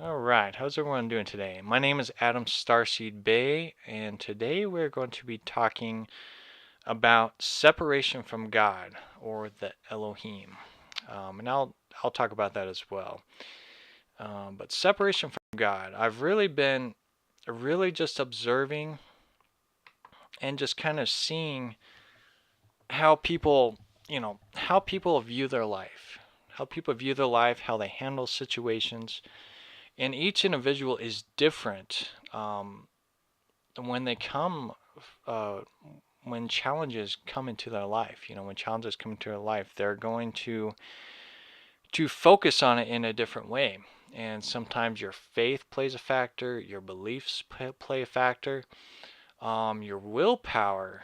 All right, how's everyone doing today? My name is Adam Starseed Bey, and today we're going to be talking about separation from God, or the Elohim. And I'll talk about that as well. But separation from God, I've really been just observing and just kind of seeing how people, how people view their life, how they handle situations, and each individual is different. When they come, uh, when challenges come into their life, when challenges come into their life, they're going to focus on it in a different way. And sometimes your faith plays a factor, your beliefs play a factor, your willpower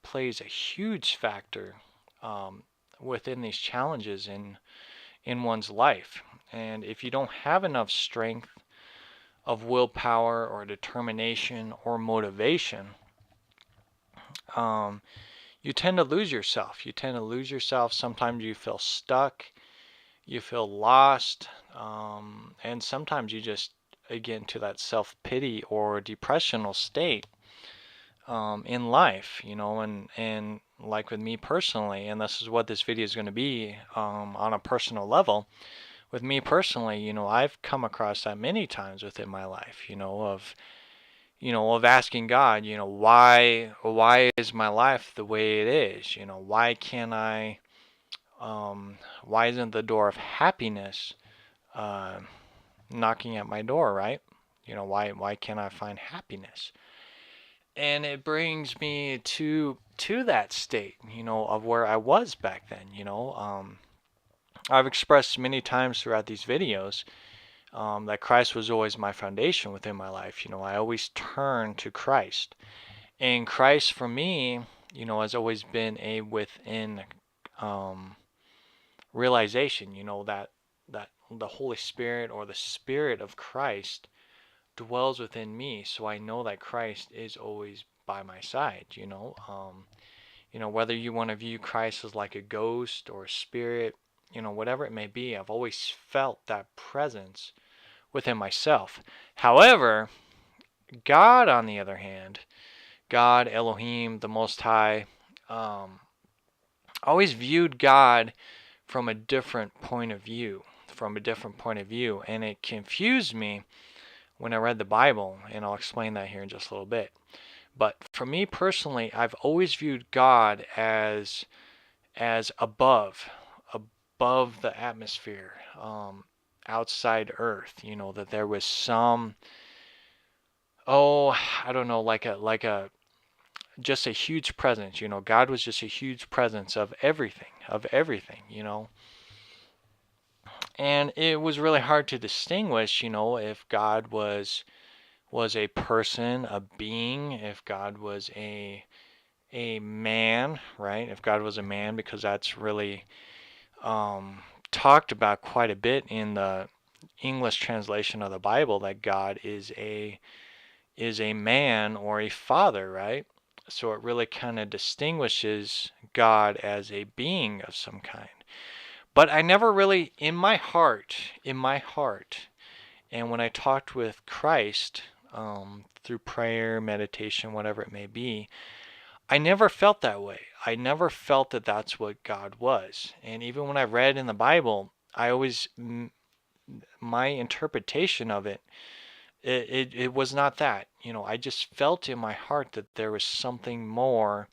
plays a huge factor um, within these challenges in one's life. And if you don't have enough strength of willpower or determination or motivation, um, you tend to lose yourself. You tend to lose yourself. Sometimes you feel stuck, you feel lost, and sometimes you just get into that self-pity or depressional state in life, and like with me personally, and this is what this video is going to be on a personal level. With me personally, I've come across that many times within my life, of asking God, why is my life the way it is? Why can't I, why isn't the door of happiness uh, knocking at my door, right? Why can't I find happiness? And it brings me to that state, of where I was back then. I've expressed many times throughout these videos that Christ was always my foundation within my life. I always turn to Christ. And Christ for me, has always been a within um, realization, that the Holy Spirit or the Spirit of Christ dwells within me, so I know that Christ is always by my side. Whether you want to view Christ as like a ghost or a spirit, whatever it may be, I've always felt that presence within myself. However, God, on the other hand, God, Elohim, the Most High, um, always viewed God from a different point of view, and it confused me when I read the Bible, and I'll explain that here in just a little bit. But for me personally, I've always viewed God as above the atmosphere, outside Earth. That there was some, oh, I don't know, like a just a huge presence. God was just a huge presence of everything. And it was really hard to distinguish, if God was a person, a being, if God was a man, right? If God was a man, because that's really talked about quite a bit in the English translation of the Bible, that God is a man or a father, right? So it really kind of distinguishes God as a being of some kind. But I never really, in my heart, and when I talked with Christ, through prayer, meditation, whatever it may be, I never felt that way. I never felt that that's what God was. And even when I read in the Bible, I always, my interpretation of it was not that. I just felt in my heart that there was something more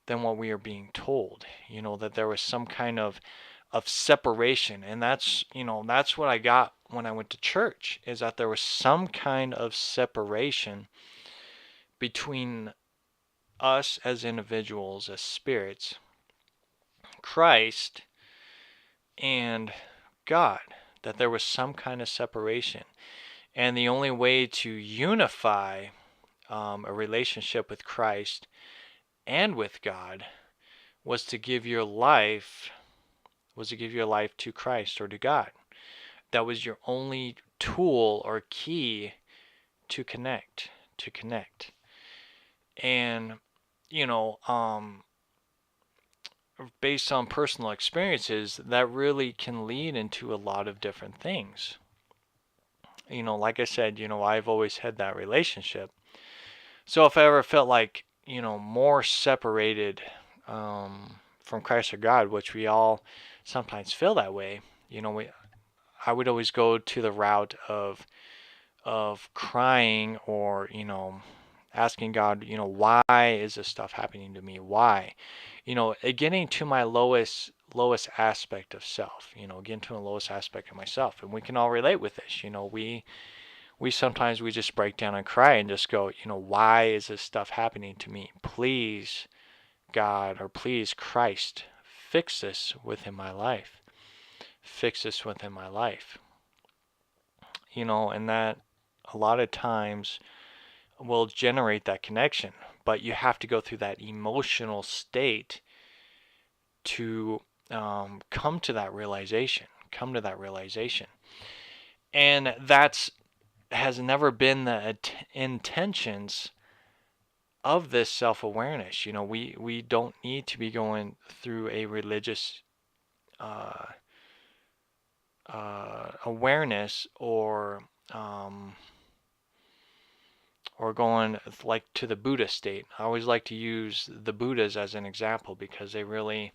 than what we are being told. That there was some kind of separation. And that's what I got when I went to church, is that there was some kind of separation between us as individuals, as spirits, Christ, and God. That there was some kind of separation. And the only way to unify a relationship with Christ and with God was to give your life to Christ or to God. That was your only tool or key to connect. And you know, based on personal experiences, that really can lead into a lot of different things. Like I said, I've always had that relationship. So if I ever felt like, more separated from Christ or God, which we all sometimes feel that way, I would always go to the route of crying, or asking God, why is this stuff happening to me? Why? Getting to my lowest aspect of self, getting to the lowest aspect of myself. And we can all relate with this. We sometimes we just break down and cry and just go, why is this stuff happening to me? Please, God, or please, Christ, fix this within my life. Fix this within my life. And that a lot of times will generate that connection, but you have to go through that emotional state to come to that realization. Come to that realization. And that's has never been the intentions of this self-awareness. We don't need to be going through a religious uh, awareness, or going like to the Buddha state. I always like to use the Buddhas as an example because they really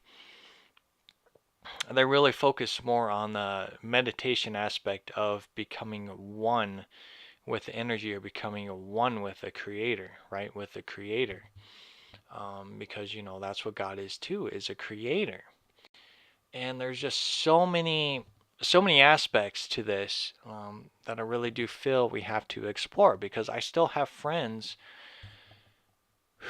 focus more on the meditation aspect of becoming one with the energy, or becoming one with the creator, right? With the creator. Because that's what God is too, is a creator. And there's just so many aspects to this, that I really do feel we have to explore, because I still have friends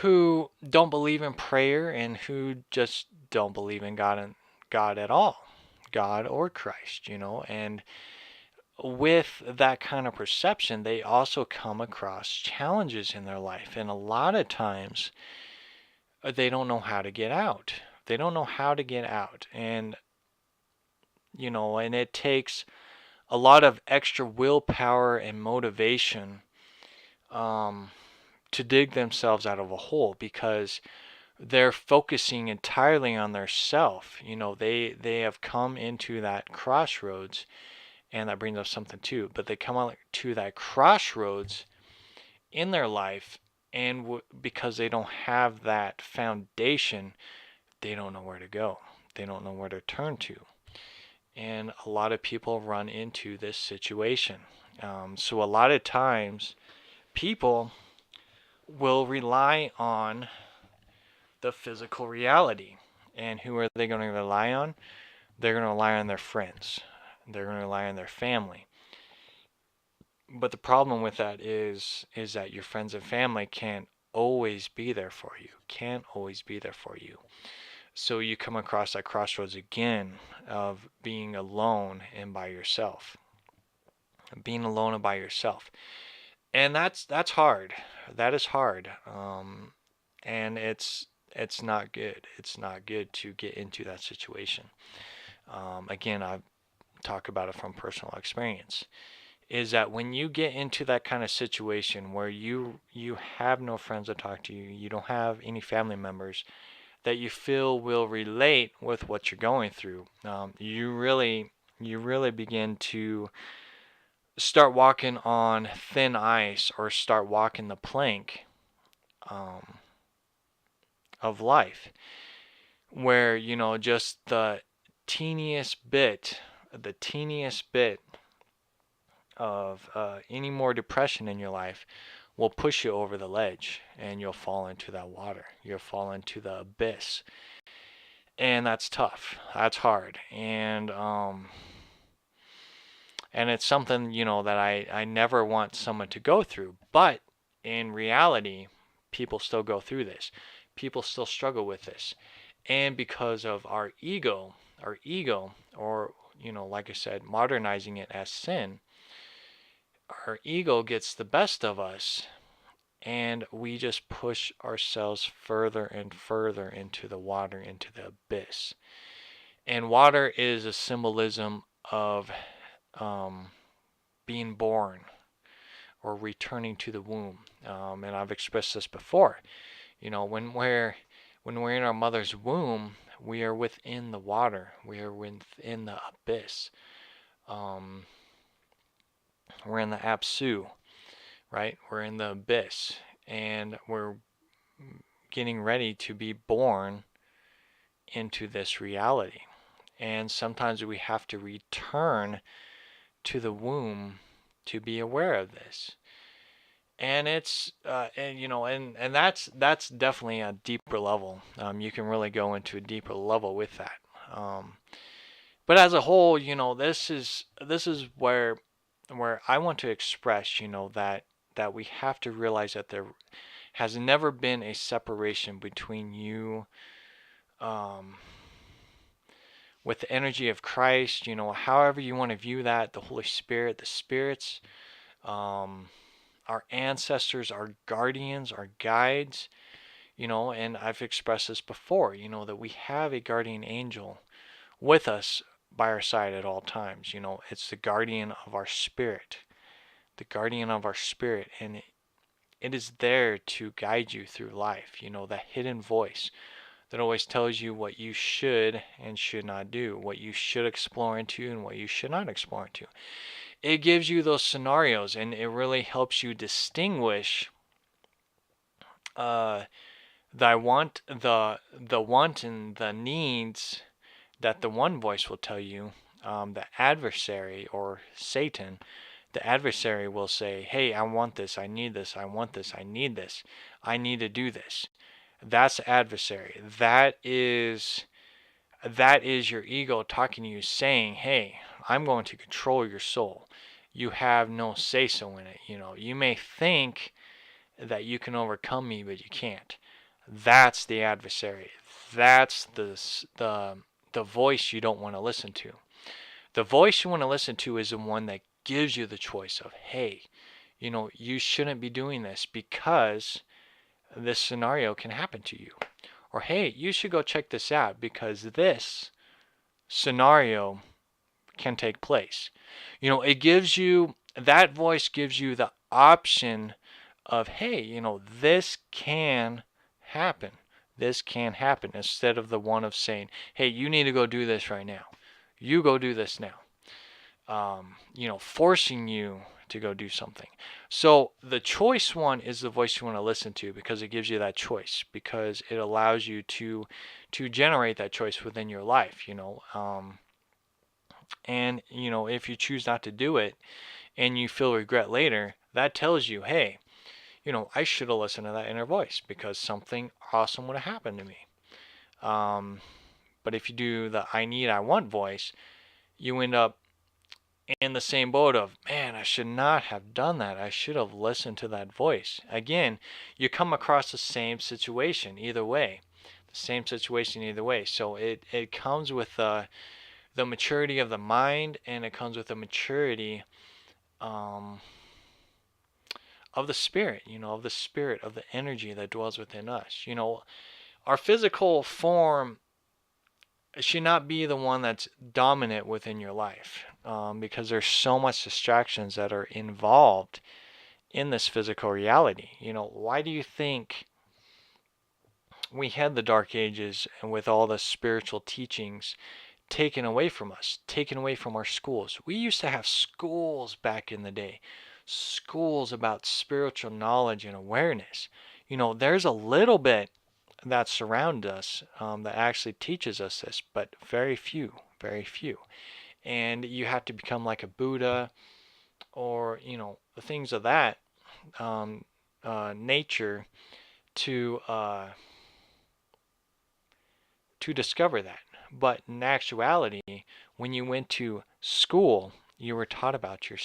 who don't believe in prayer, and who just don't believe in God at all, God or Christ, and with that kind of perception, they also come across challenges in their life, and a lot of times they don't know how to get out. They don't know how to get out, and it takes a lot of extra willpower and motivation, um, to dig themselves out of a hole, because they're focusing entirely on their self. They have come into that crossroads, and that brings up something too. But they come out to that crossroads in their life, and because they don't have that foundation, they don't know where to go. They don't know where to turn to. And a lot of people run into this situation. So a lot of times, people will rely on the physical reality. And who are they going to rely on? They're going to rely on their friends. They're going to rely on their family. But the problem with that is that your friends and family can't always be there for you. Can't always be there for you. So you come across that crossroads again of being alone and by yourself. Being alone and by yourself. And that's hard. That is hard. And it's not good. It's not good to get into that situation. Again, I talk about it from personal experience. Is that when you get into that kind of situation where you have no friends to talk to you, you don't have any family members that you feel will relate with what you're going through, you really begin to start walking on thin ice, or start walking the plank, um, of life, where just the teeniest bit of any more depression in your life will push you over the ledge, and you'll fall into that water. You'll fall into the abyss, and that's tough. That's hard, and it's something that I never want someone to go through. But in reality, people still go through this. People still struggle with this, and because of our ego, or like I said, modernizing it as sin, our ego gets the best of us, and we just push ourselves further and further into the water, into the abyss. And water is a symbolism of being born, or returning to the womb. And I've expressed this before. When we're in our mother's womb, we are within the water. We are within the abyss. We're in the Apsu, right? We're in the abyss, and we're getting ready to be born into this reality. And sometimes we have to return to the womb to be aware of this. And it's and that's definitely a deeper level. You can really go into a deeper level with that. But as a whole, this is where I want to express, that we have to realize that there has never been a separation between you, um, with the energy of Christ, however you want to view that, the Holy Spirit, the spirits, um, our ancestors, our guardians, our guides, and I've expressed this before, that we have a guardian angel with us by our side at all times. It's the guardian of our spirit, the guardian of our spirit, and it is there to guide you through life. That hidden voice that always tells you what you should and should not do, what you should explore into and what you should not explore into. It gives you those scenarios, and it really helps you distinguish uh, the want and the needs that the one voice will tell you. The adversary, or Satan, the adversary will say, hey, I want this, I need this, I want this, I need this, I need to do this. That's the adversary. That is your ego talking to you, saying, hey, I'm going to control your soul. You have no say-so in it. You may think that you can overcome me, but you can't. That's the adversary. That's the voice you don't want to listen to. The voice you want to listen to is the one that gives you the choice of, hey, you shouldn't be doing this because this scenario can happen to you. Or, hey, you should go check this out because this scenario can take place. That voice gives you the option of, hey, this can happen. This can happen, instead of the one of saying, hey, you need to go do this right now. You go do this now. Forcing you to go do something. So the choice one is the voice you want to listen to, because it gives you that choice, because it allows you to generate that choice within your life. And if you choose not to do it and you feel regret later, that tells you, hey, I should have listened to that inner voice because something awesome would have happened to me. But if you do the I want voice, you end up in the same boat of, man, I should not have done that. I should have listened to that voice. Again, you come across the same situation either way. So it comes with the maturity of the mind, and it comes with the maturity of the spirit, of the energy that dwells within us. Our physical form should not be the one that's dominant within your life, because there's so much distractions that are involved in this physical reality. Why do you think we had the Dark Ages, and with all the spiritual teachings taken away from us, taken away from our schools? We used to have schools back in the day, schools about spiritual knowledge and awareness. There's a little bit that surround us, that actually teaches us this, but very few, very few. And you have to become like a Buddha, or the things of that nature to discover that. But in actuality, when you went to school, you were taught about your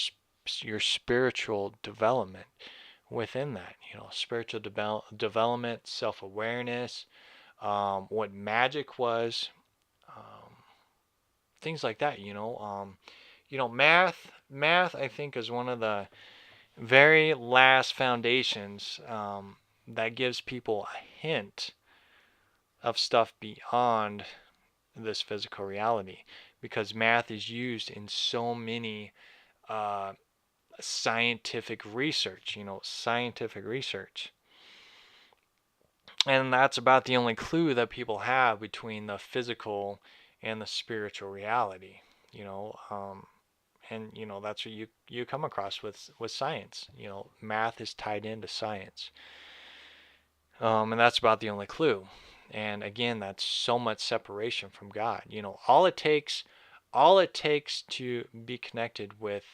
spiritual development within that. Spiritual development, self-awareness, what magic was, things like that. Math, I think, is one of the very last foundations that gives people a hint of stuff beyond this physical reality, because math is used in so many scientific research, and that's about the only clue that people have between the physical and the spiritual reality. And that's what you come across with science. Math is tied into science. And that's about the only clue. And again, that's so much separation from God. All it takes to be connected with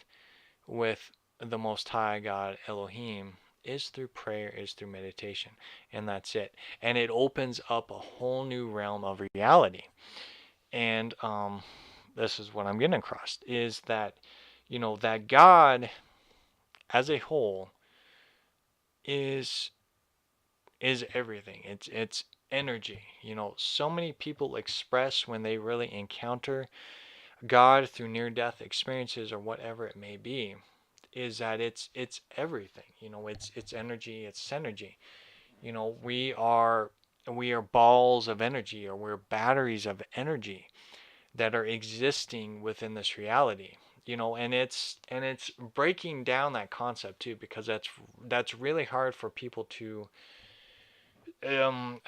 the Most High God Elohim is through prayer, is through meditation, and that's it. And it opens up a whole new realm of reality. And this is what I'm getting across, is that that God as a whole is everything. It's energy. So many people express when they really encounter God through near death experiences or whatever it may be, is that it's everything. It's energy, it's synergy. We are balls of energy, or we're batteries of energy that are existing within this reality. And it's breaking down that concept too, because that's really hard for people to um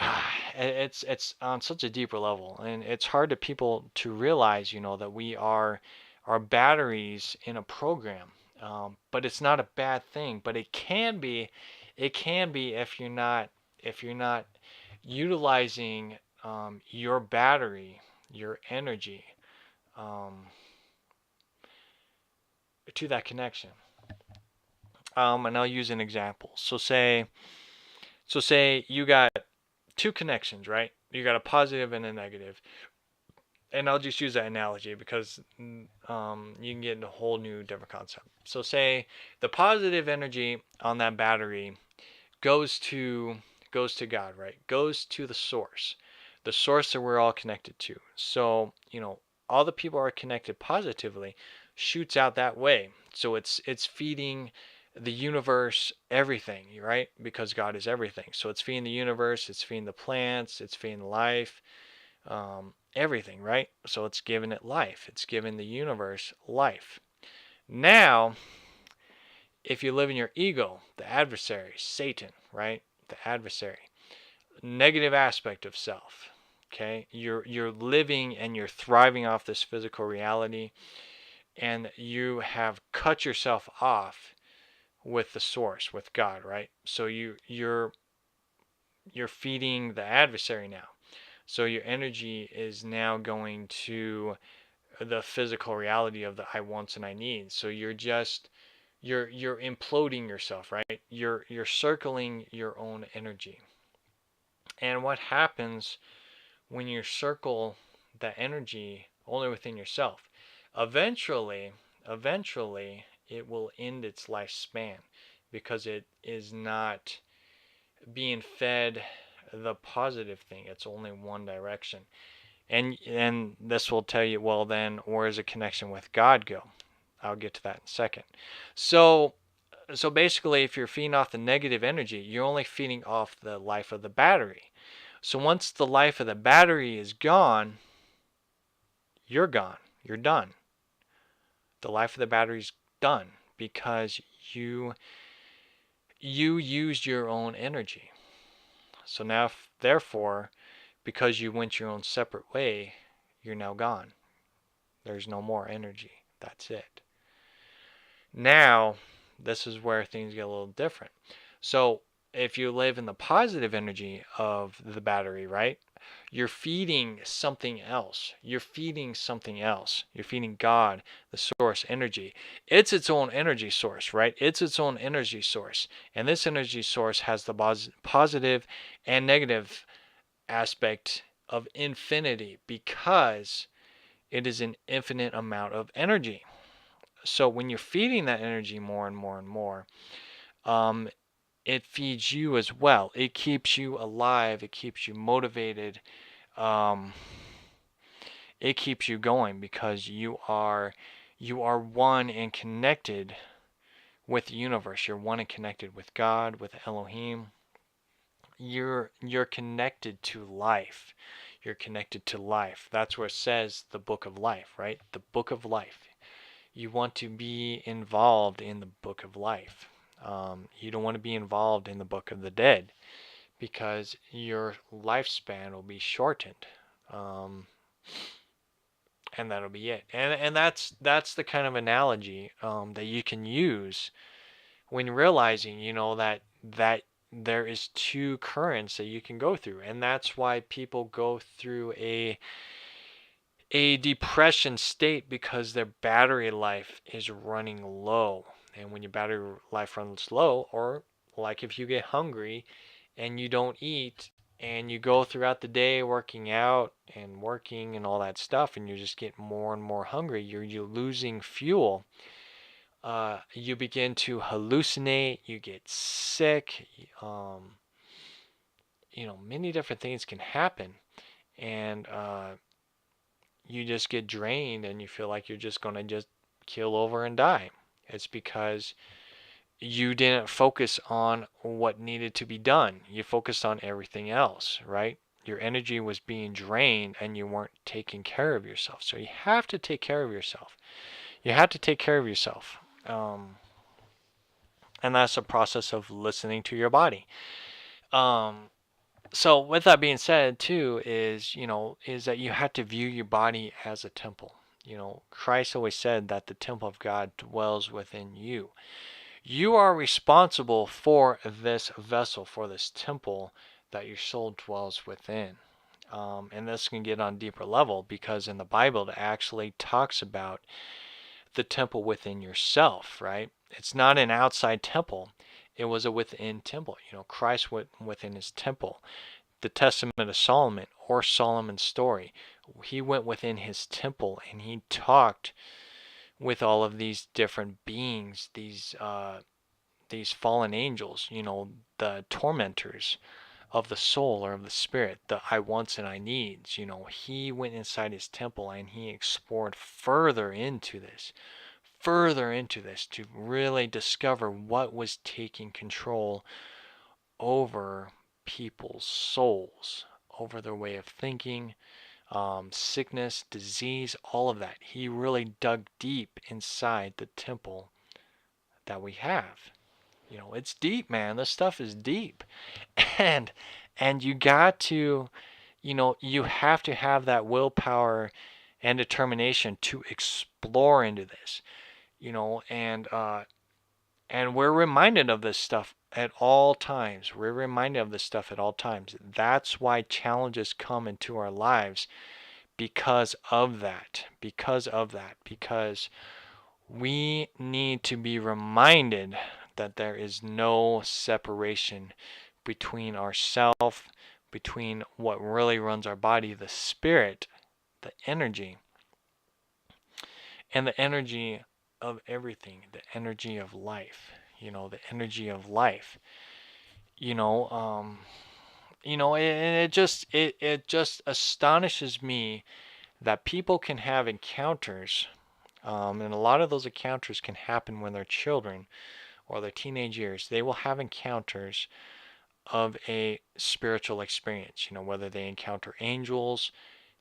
it's on such a deeper level, and it's hard to people to realize that we are batteries in a program. But it's not a bad thing, but it can be if you're not utilizing your battery, your energy, um, to that connection. And I'll use an example. So say you got two connections, right? You got a positive and a negative. And I'll just use that analogy because you can get into a whole new different concept. So say the positive energy on that battery goes to God, right? Goes to the source that we're all connected to. So all the people are connected positively, shoots out that way. So it's feeding the universe everything, right? Because God is everything. So it's feeding the universe, it's feeding the plants, it's feeding life, everything, right? So it's giving it life. It's giving the universe life. Now, if you live in your ego, the adversary, Satan, right? The adversary, negative aspect of self. Okay, you're living and you're thriving off this physical reality, and you have cut yourself off with the source, with God, right? So you're feeding the adversary now. So your energy is now going to the physical reality of the I wants and I needs. So you're imploding yourself, right? You're circling your own energy. And what happens when you circle that energy only within yourself? Eventually it will end its lifespan, because it is not being fed the positive thing. It's only one direction. And this will tell you, well, then where does a connection with God go? I'll get to that in a second. So basically, if you're feeding off the negative energy, you're only feeding off the life of the battery. So once the life of the battery is gone, you're gone. You're done. The life of the battery's done, because you used your own energy. So now, therefore, because you went your own separate way, you're now gone. There's no more energy. That's it. Now, this is where things get a little different. So, if you live in the positive energy of the battery, right? You're feeding something else. You're feeding something else. You're feeding God, the source energy. It's its own energy source, right? It's its own energy source. And this energy source has the positive and negative aspect of infinity, because it is an infinite amount of energy. So when you're feeding that energy more and more and more, um, it feeds you as well. It keeps you alive. It keeps you motivated. Um, it keeps you going, because you are one and connected with the universe. You're one and connected with God, with Elohim. You're connected to life. You're connected to life. That's where it says the book of life, right? The book of life. You want to be involved in the book of life. You don't want to be involved in the book of the dead, because your lifespan will be shortened. Um, and that'll be it. And that's the kind of analogy that you can use when realizing, that there is two currents that you can go through, and that's why people go through a depression state, because their battery life is running low. And when your battery life runs low, or like if you get hungry and you don't eat and you go throughout the day working out and working and all that stuff, and you just get more and more hungry, you're losing fuel. You begin to hallucinate, you get sick, many different things can happen, and you just get drained and you feel like you're just going to just kill over and die. It's because you didn't focus on what needed to be done. You focused on everything else, right? Your energy was being drained and you weren't taking care of yourself. So you have to take care of yourself. You have to take care of yourself. And that's a process of listening to your body. So with that being said too, is that you have to view your body as a temple. Christ always said that the temple of God dwells within you. You are responsible for this vessel, for this temple that your soul dwells within. And this can get on a deeper level, because in the Bible it actually talks about the temple within yourself, right? It's not an outside temple. It was a within temple. Christ went within his temple. The Testament of Solomon, or Solomon's story, he went within his temple and he talked with all of these different beings, these fallen angels, the tormentors of the soul or of the spirit, the I wants and I needs. He went inside his temple and he explored further into this to really discover what was taking control over people's souls, over their way of thinking, sickness, disease, all of that. He really dug deep inside the temple that we have. It's deep, man. This stuff is deep. And you got to, you have to have that willpower and determination to explore into this, and we're reminded of this stuff at all times. We're reminded of this stuff at all times. That's why challenges come into our lives, because of that. Because we need to be reminded that there is no separation between ourself, between what really runs our body, the spirit, the energy, and the energy of everything, the energy of life, the energy of life. And it just astonishes me that people can have encounters, and a lot of those encounters can happen when they're children or their teenage years. They will have encounters of a spiritual experience, whether they encounter angels,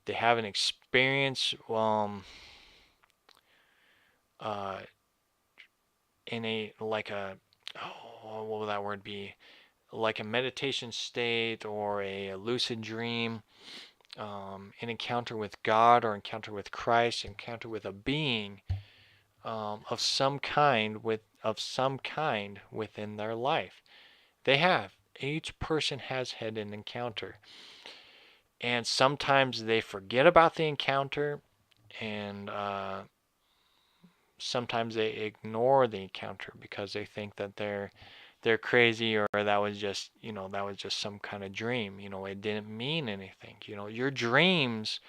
they have an experience in a, like a, oh, what would that word be? Like a meditation state or a lucid dream, an encounter with God or encounter with Christ, encounter with a being of some kind within their life. They have. Each person has had an encounter. And sometimes they forget about the encounter, and sometimes they ignore the encounter because they think that they're crazy, or that was just some kind of dream. It didn't mean anything. Your dreams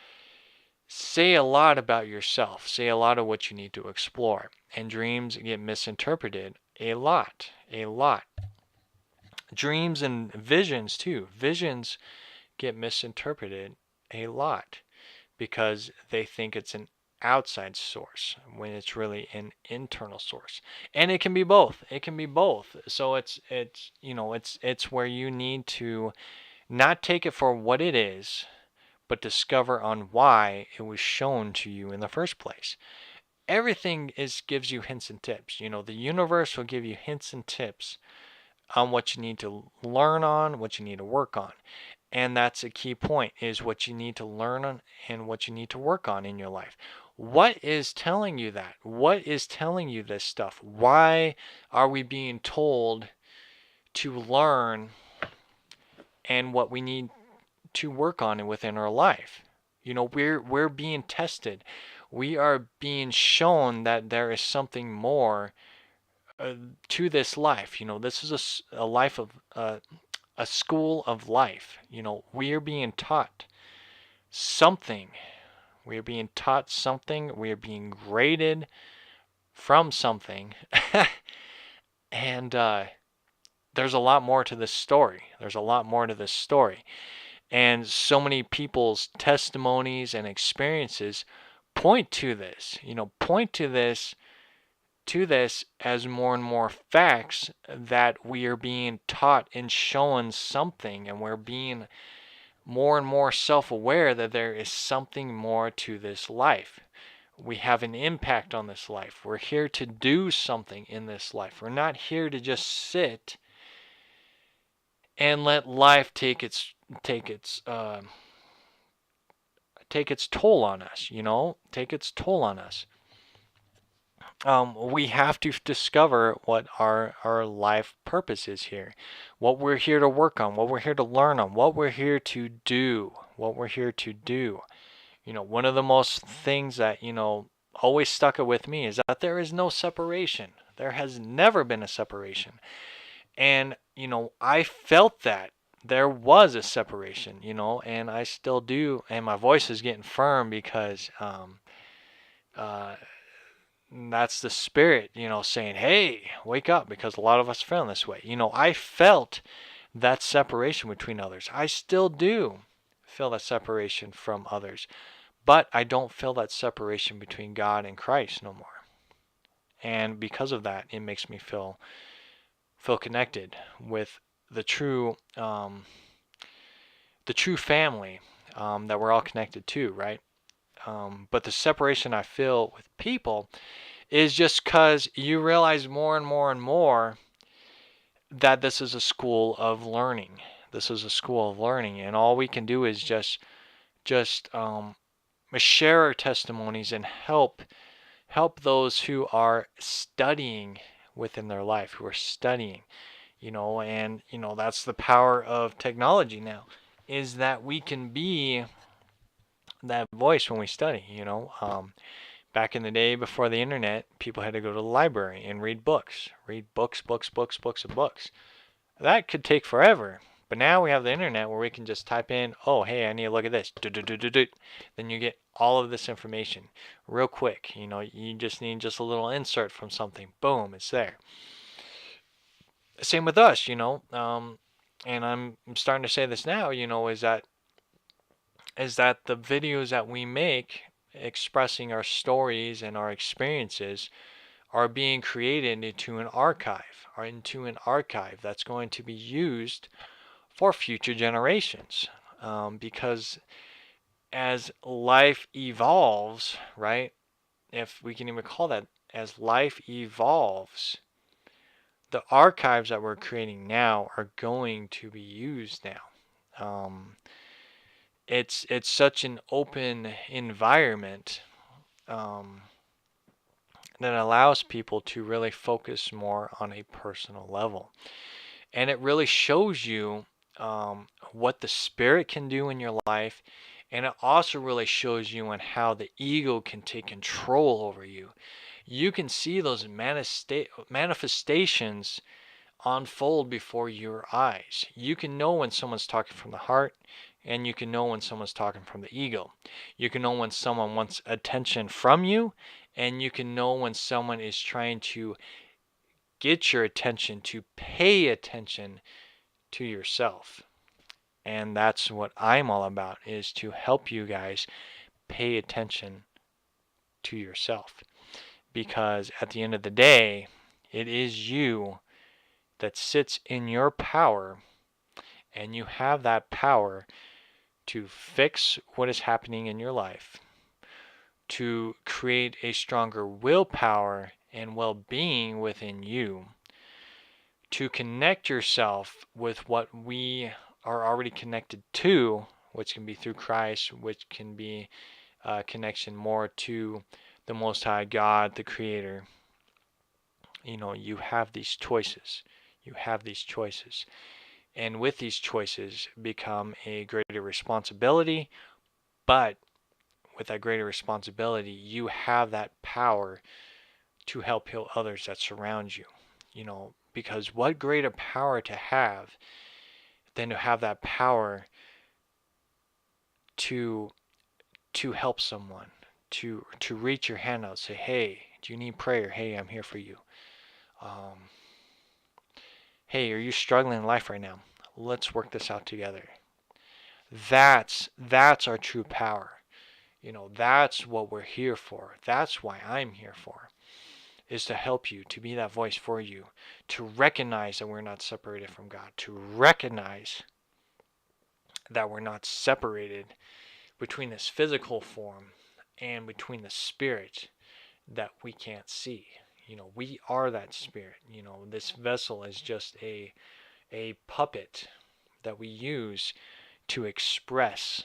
say a lot about yourself, say a lot of what you need to explore, and dreams get misinterpreted a lot. Dreams and visions too. Visions get misinterpreted a lot because they think it's an outside source when it's really an internal source. And it can be both. So it's where you need to not take it for what it is, but discover on why it was shown to you in the first place. Everything gives you hints and tips. The universe will give you hints and tips on what you need to learn on, what you need to work on. And that's a key point, is what you need to learn on and what you need to work on in your life. What is telling you that? What is telling you this stuff? Why are we being told to learn and what we need to work on within our life? You know, we're being tested. We are being shown that there is something more to this life. You know, this is a life of a school of life. You know, we are being taught something. We are being taught something. We are being graded from something. And there's a lot more to this story. There's a lot more to this story. And so many people's testimonies and experiences point to this, point to this as more and more facts that we are being taught and shown something, and we're being more and more self-aware that there is something more to this life. We have an impact on this life. We're here to do something in this life. We're not here to just sit and let life take its toll on us, take its toll on us. We have to discover what our life purpose is here, what we're here to work on, what we're here to learn on, what we're here to do, one of the most things that, always stuck with me is that there is no separation. There has never been a separation. And, I felt that there was a separation, and I still do. And my voice is getting firm because that's the Spirit, saying, hey, wake up, because a lot of us feel this way. I felt that separation between others. I still do feel that separation from others. But I don't feel that separation between God and Christ no more. And because of that, it makes me feel connected with the true family that we're all connected to, right? But the separation I feel with people is just because you realize more and more and more that this is a school of learning. This is a school of learning, and all we can do is just share our testimonies and help those who are studying within their life, who are studying, and that's the power of technology now, is that we can be that voice when we study. Back in the day before the internet, people had to go to the library and read books, and books. That could take forever. But now we have the internet where we can just type in, oh, hey, I need to look at this. Then you get all of this information real quick. You just need just a little insert from something. Boom, it's there. Same with us, and I'm starting to say this now, is that the videos that we make expressing our stories and our experiences are being created into an archive, that's going to be used for future generations, because as life evolves, right, if we can even call that, as life evolves, the archives that we're creating now are going to be used now. It's such an open environment that allows people to really focus more on a personal level. And it really shows you what the Spirit can do in your life. And it also really shows you on how the ego can take control over you. You can see those manifestations unfold before your eyes. You can know when someone's talking from the heart, and you can know when someone's talking from the ego. You can know when someone wants attention from you, and you can know when someone is trying to get your attention, to pay attention to yourself. And that's what I'm all about, is to help you guys pay attention to yourself. Because at the end of the day, it is you that sits in your power, and you have that power to fix what is happening in your life, to create a stronger willpower and well-being within you, to connect yourself with what we are already connected to, which can be through Christ, which can be a connection more to the Most High God, the Creator. You have these choices. You have these choices. And with these choices become a greater responsibility, but with that greater responsibility, you have that power to help heal others that surround you. Because what greater power to have than to have that power to help someone, to reach your hand out, say, hey, do you need prayer? Hey, I'm here for you. Hey, are you struggling in life right now? Let's work this out together. That's our true power. That's what we're here for. That's why I'm here for, is to help you, to be that voice for you, to recognize that we're not separated from God, to recognize that we're not separated between this physical form and between the spirit that we can't see. We are that spirit. This vessel is just a puppet that we use to express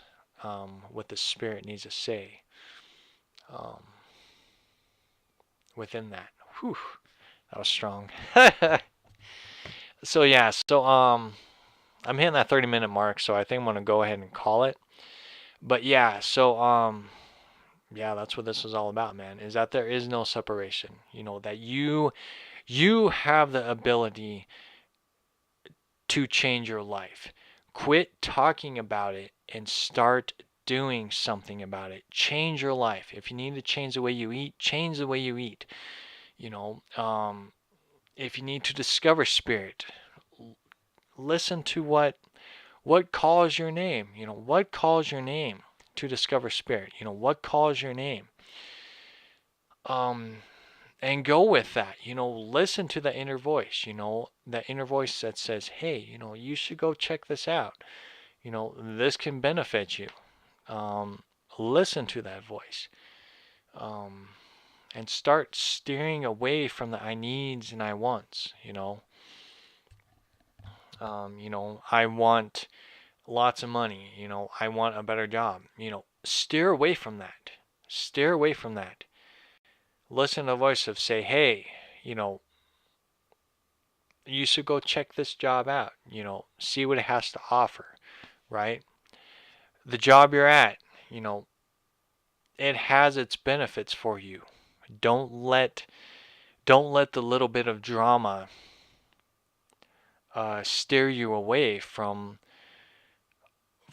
what the spirit needs to say within that. Whew, that was strong. So yeah, I'm hitting that 30-minute mark, so I think I'm gonna go ahead and call it. But yeah, yeah, that's what this is all about, man. Is that there is no separation. That you have the ability to change your life. Quit talking about it and start doing something about it. Change your life. If you need to change the way you eat, change the way you eat. If you need to discover spirit, listen to what calls your name. What calls your name to discover spirit. What calls your name. And go with that. Listen to the inner voice. That inner voice that says, hey, you should go check this out. This can benefit you. Listen to that voice. And start steering away from the I needs and I wants. I want lots of money. I want a better job. Steer away from that. Steer away from that. Listen to the voice of say, hey, you should go check this job out. See what it has to offer, right? The job you're at, it has its benefits for you. Don't let the little bit of drama steer you away from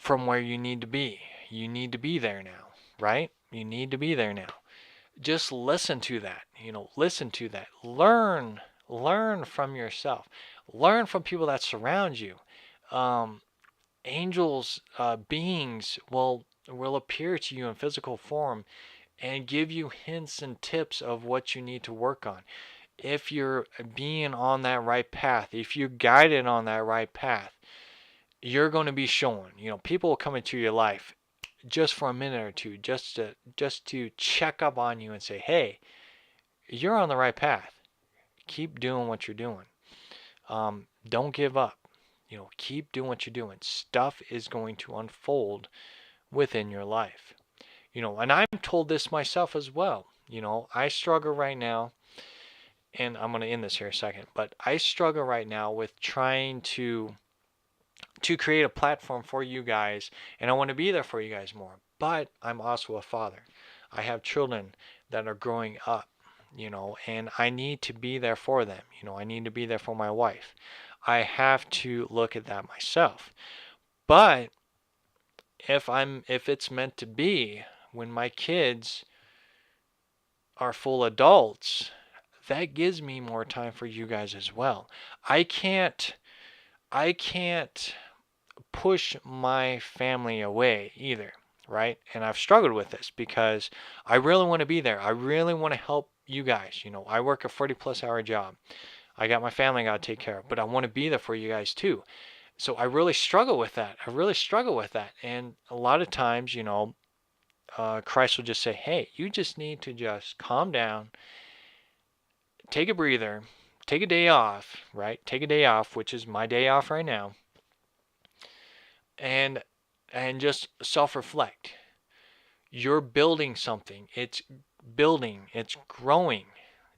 where you need to be. You need to be there now, right? You need to be there now. Just listen to that. Listen to that. Learn from yourself. Learn from people that surround you. Angels, beings will appear to you in physical form and give you hints and tips of what you need to work on. If you're being on that right path, if you're guided on that right path, you're going to be shown. People will come into your life just for a minute or two, just to check up on you and say, hey, you're on the right path. Keep doing what you're doing. Don't give up. Keep doing what you're doing. Stuff is going to unfold within your life. And I'm told this myself as well. I struggle right now, and I'm going to end this here in a second, but I struggle right now with trying to create a platform for you guys, and I want to be there for you guys more. But I'm also a father. I have children that are growing up, and I need to be there for them. I need to be there for my wife. I have to look at that myself. But if it's meant to be, when my kids are full adults, that gives me more time for you guys as well. I can't push my family away either, right? And I've struggled with this because I really want to be there. I really want to help you guys. I work a 40+ hour job. I got my family I got to take care of, but I want to be there for you guys too. So I really struggle with that. And a lot of times, Christ will just say, hey, you just need to just calm down, take a breather, take a day off, right? Take a day off, which is my day off right now. and just self-reflect. You're building something. It's building. It's growing.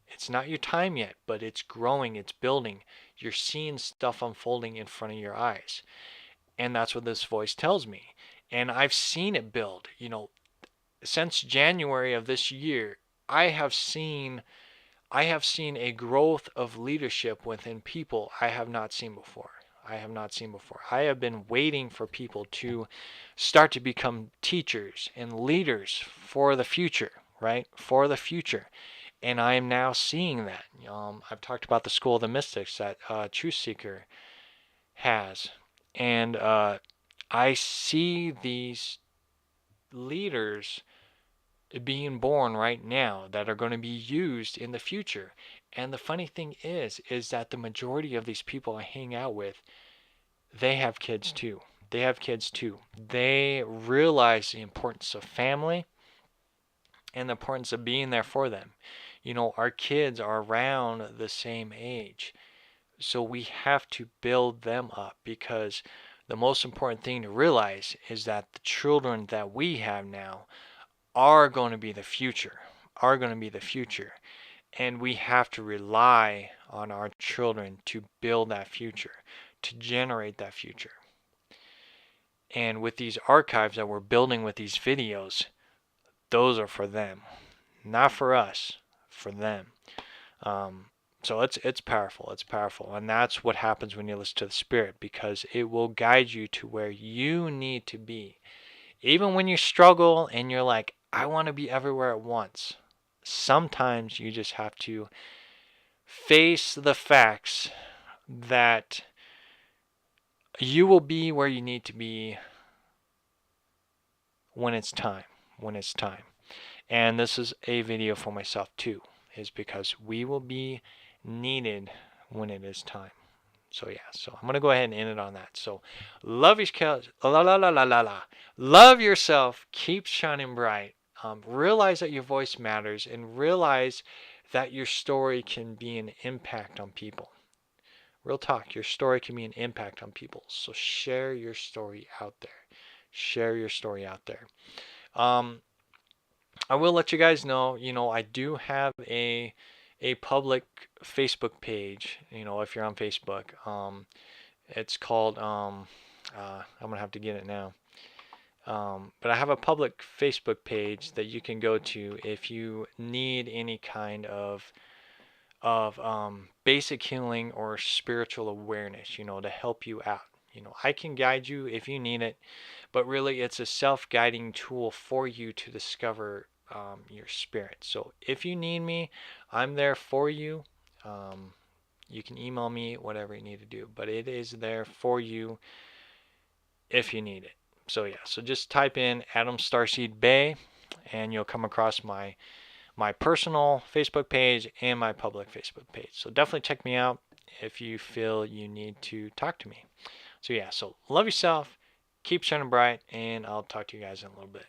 It's not your time yet, but it's growing. It's building. You're seeing stuff unfolding in front of your eyes. And that's what this voice tells me. And I've seen it build. Since January of this year, I have seen a growth of leadership within people I have not seen before. I have been waiting for people to start to become teachers and leaders for the future, right? For the future. And I am now seeing that. I've talked about the School of the Mystics that Truth Seeker has. And I see these leaders being born right now that are going to be used in the future. And the funny thing is that the majority of these people I hang out with, they have kids too. They have kids too. They realize the importance of family and the importance of being there for them. Our kids are around the same age. So we have to build them up, because the most important thing to realize is that the children that we have now are going to be the future, And we have to rely on our children to build that future, to generate that future. And with these archives that we're building with these videos, those are for them, not for us, for them. So it's powerful. It's powerful. And that's what happens when you listen to the Spirit, because it will guide you to where you need to be. Even when you struggle and you're like, I want to be everywhere at once. Sometimes you just have to face the facts that you will be where you need to be when it's time. And this is a video for myself too, is because we will be needed when it is time. So yeah, so I'm gonna go ahead and end it on that. So love yourself, love yourself, keep shining bright. Realize that your voice matters, and realize that your story can be an impact on people. Real talk, your story can be an impact on people. So share your story out there. Share your story out there. I will let you guys know, I do have a public Facebook page, if you're on Facebook. It's called, I'm gonna have to get it now. But I have a public Facebook page that you can go to if you need any kind of basic healing or spiritual awareness, to help you out. I can guide you if you need it, but really it's a self-guiding tool for you to discover your spirit. So if you need me, I'm there for you. You can email me, whatever you need to do, but it is there for you if you need it. So yeah, so just type in Adam Starseed Bey and you'll come across my personal Facebook page and my public Facebook page. So definitely check me out if you feel you need to talk to me. So yeah, so love yourself, keep shining bright, and I'll talk to you guys in a little bit.